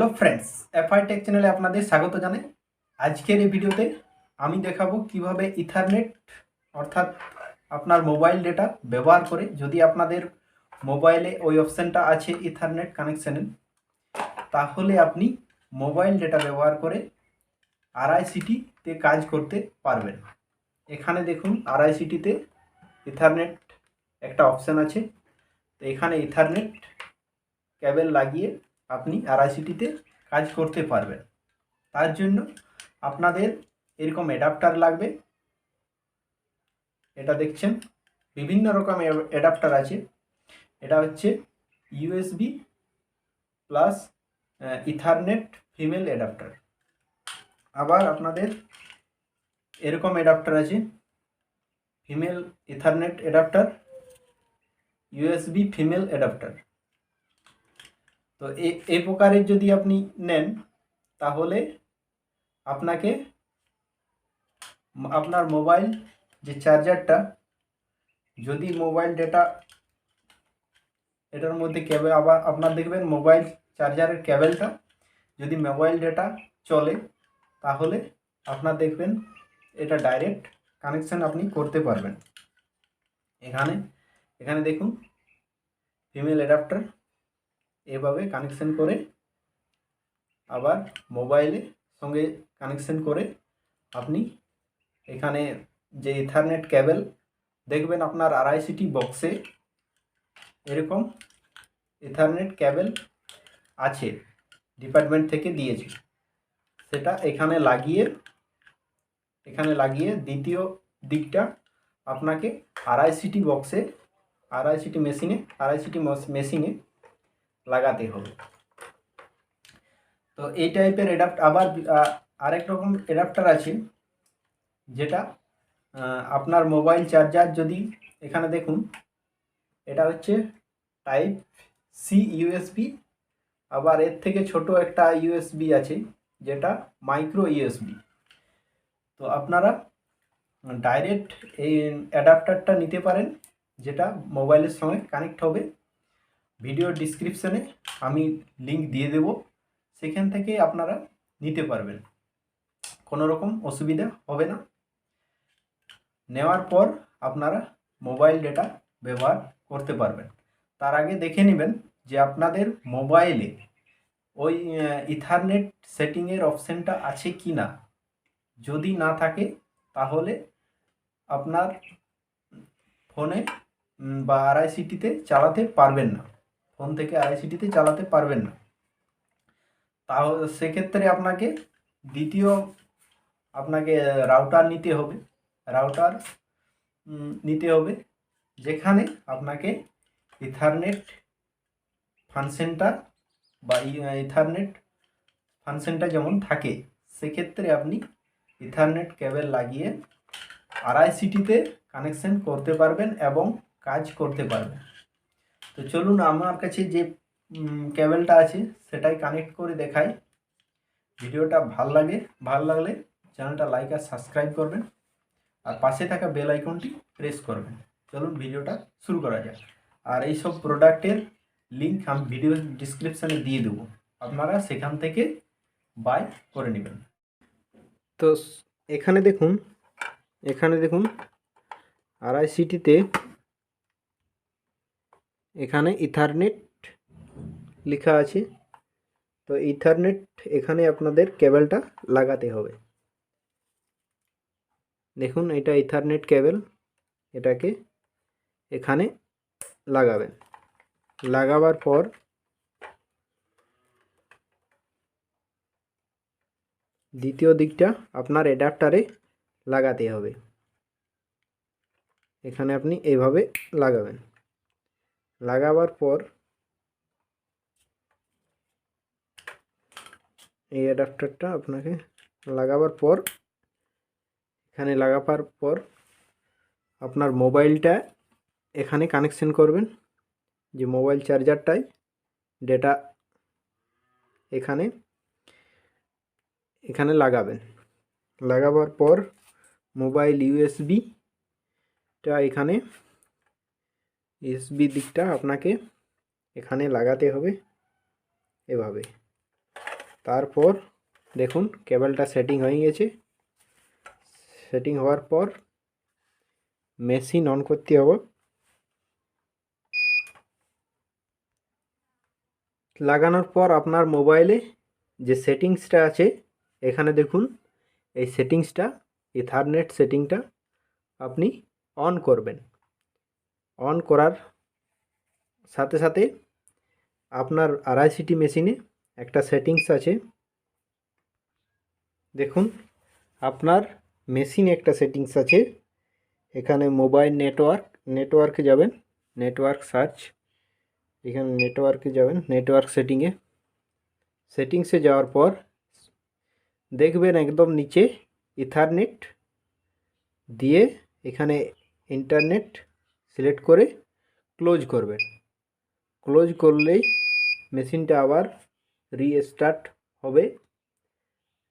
Hello friends, FI take চ্যানেলে আপনাদের স্বাগত জানাই। আজকের এই ভিডিওতে আমি দেখাবো কিভাবে ইথারনেট অর্থাৎ আপনার মোবাইল ডেটা ব্যবহার করে, যদি আপনাদের মোবাইলে ওই অপশানটা আছে ইথারনেট কানেকশানের, তাহলে আপনি মোবাইল ডেটা ব্যবহার করে আরআইসিটিতে কাজ করতে পারবেন। এখানে দেখুন আরআইসিটিতে ইথারনেট একটা অপশান আছে। তো এখানে ইথারনেট কেবল লাগিয়ে আপনি আরআইসিটিতে কাজ করতে পারবেন। তার জন্য আপনাদের এরকম অ্যাডাপ্টার লাগবে। এটা দেখছেন বিভিন্ন রকম অ্যাডাপ্টার আছে। এটা হচ্ছে USB plus ethernet female adapter. আবার আপনাদের এরকম অ্যাডাপ্টার আছে, female ethernet adapter, USB female adapter. তো এই প্রকারের যদি আপনি নেন, তাহলে আপনাকে আপনার মোবাইল যে চার্জারটা, যদি মোবাইল ডেটা এটার মধ্যে কেবল, আবার আপনার দেখবেন মোবাইল চার্জারের কেবলটা যদি মোবাইল ডেটা চলে, তাহলে আপনার দেখবেন এটা ডাইরেক্ট কানেকশান আপনি করতে পারবেন। এখানে দেখুন ফিমেল অ্যাডাপ্টার, এভাবে কানেকশান করে আবার মোবাইলের সঙ্গে কানেকশান করে আপনি এখানে যে ইথারনেট কেবল দেখবেন আপনার আরআইসিটি বক্সে এরকম ইথারনেট কেবল আছে, ডিপার্টমেন্ট থেকে দিয়েছে, সেটা এখানে লাগিয়ে দ্বিতীয় দিকটা আপনাকে আরআইসিটি বক্সে আরআইসিটি মেশিনে লাগাতে হবে। তো এই টাইপের আবার আরেক রকম অ্যাডাপ্টার আছে, যেটা আপনার মোবাইল চার্জার যদি, এখানে দেখুন এটা হচ্ছে টাইপ সি ইউএসবি, আবার এর থেকে ছোট একটা ইউএসবি আছে যেটা মাইক্রো ইউএসবি। তো আপনারা ডাইরেক্ট এই অ্যাডাপ্টারটা নিতে পারেন, যেটা মোবাইলের সঙ্গে কানেক্ট হবে। ভিডিও ডিসক্রিপশানে আমি লিংক দিয়ে দেব, সেখান থেকে আপনারা নিতে পারবেন, কোনো রকম অসুবিধা হবে না। নেওয়ার পর আপনারা মোবাইল ডেটা ব্যবহার করতে পারবেন। তার আগে দেখে নেবেন যে আপনাদের মোবাইলে ওই ইথারনেট সেটিংয়ের অপশানটা আছে কি না। যদি না থাকে, তাহলে আপনার ফোনে বা আরআইসিটিতে চালাতে পারবেন না, ফোন থেকে আরআইসিটিতে চালাতে পারবেন না। তাহলে সেক্ষেত্রে আপনাকে রাউটার নিতে হবে, যেখানে আপনাকে ইথারনেট ফাংশনটা বা ইথারনেট ফাংশনটা যেমন থাকে, সেক্ষেত্রে আপনি ইথারনেট কেবল লাগিয়ে আরআইসিটিতে কানেকশন করতে পারবেন এবং কাজ করতে পারবেন। তো চলুন আমার কাছে যে কেবলটা আছে সেটাই কানেক্ট করে দেখাই। ভিডিওটা ভালো লাগলে চ্যানেলটা লাইক আর সাবস্ক্রাইব করবেন, আর পাশে থাকা বেল আইকনটি প্রেস করবেন। চলুন ভিডিওটা শুরু করা যাক। আর এই সব প্রোডাক্টের লিঙ্ক আমি ভিডিও ডিসক্রিপশানে দিয়ে দেবো, আপনারা সেখান থেকে বাই করে নেবেন। তো এখানে দেখুন আরআইসিটিতে এখানে ইথারনেট লেখা আছে। তো ইথারনেট এখানে আপনাদের কেবলটা লাগাতে হবে। দেখুন এটা ইথারনেট কেবল, এটাকে এখানে লাগাবেন। লাগাবার পর দ্বিতীয় দিকটা আপনার অ্যাডাপ্টারে লাগাতে হবে। এখানে আপনি এইভাবে লাগাবেন। লাগাবার পর এই অ্যাডাপ্টারটা আপনাকে লাগাবার পর এখানে লাগাবার পর আপনার মোবাইলটা এখানে কানেকশন করবেন, যে মোবাইল চার্জারটায় ডেটা এখানে লাগাবেন। লাগাবার পর মোবাইল ইউএসবিটা দিকটা আপনাকে এখানে লাগাতে হবে এভাবে। তারপর দেখুন কেবলটা সেটিং হয়ে গেছে। সেটিং হওয়ার পর মেশিন অন করতে হবে। লাগানোর পর আপনার মোবাইলে যে সেটিংসটা আছে এখানে দেখুন, এই সেটিংসটা ইথারনেট সেটিংটা আপনি অন করবেন। অন করার সাথে সাথে আপনার আরআইসিটি মেশিনে একটা সেটিংস আছে, দেখুন আপনার মেশিনে একটা সেটিংস আছে। এখানে মোবাইল নেটওয়ার্কে যাবেন, নেটওয়ার্ক সার্চ, এখানে নেটওয়ার্কে যাবেন, নেটওয়ার্ক সেটিংসে যাওয়ার পর দেখবেন একদম নিচে ইথারনেট দিয়ে এখানে ইন্টারনেট সিলেক্ট করে ক্লোজ করবেন। ক্লোজ করলেই মেশিনটা আবার রিস্টার্ট হবে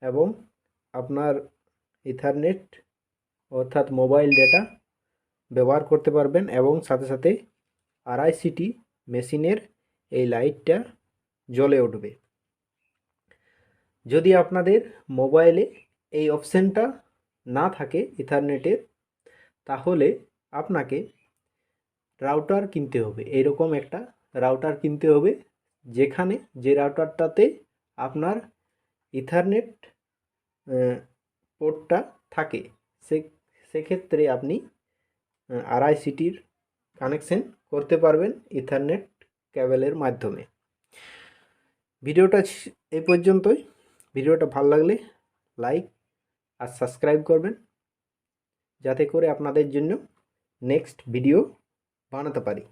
এবং আপনার ইথারনেট অর্থাৎ মোবাইল ডেটা ব্যবহার করতে পারবেন এবং সাথে সাথে আরআইসিটি মেশিনের এই লাইটটা জ্বলে উঠবে। যদি আপনাদের মোবাইলে এই অপশানটা না থাকে ইথারনেটের, তাহলে আপনাকে রাউটার কিনতে হবে। এইরকম একটা রাউটার কিনতে হবে, যেখানে যে রাউটারটাতে আপনার ইথারনেট পোর্টটা থাকে। সেক্ষেত্রে আপনি আরআইসিটির কানেকশন করতে পারবেন ইথারনেট কেবলের মাধ্যমে। ভিডিওটা এই পর্যন্তই। ভিডিওটা ভালো লাগলে লাইক আর সাবস্ক্রাইব করবেন, যাতে করে আপনাদের জন্য নেক্সট ভিডিও বানাতে পারি।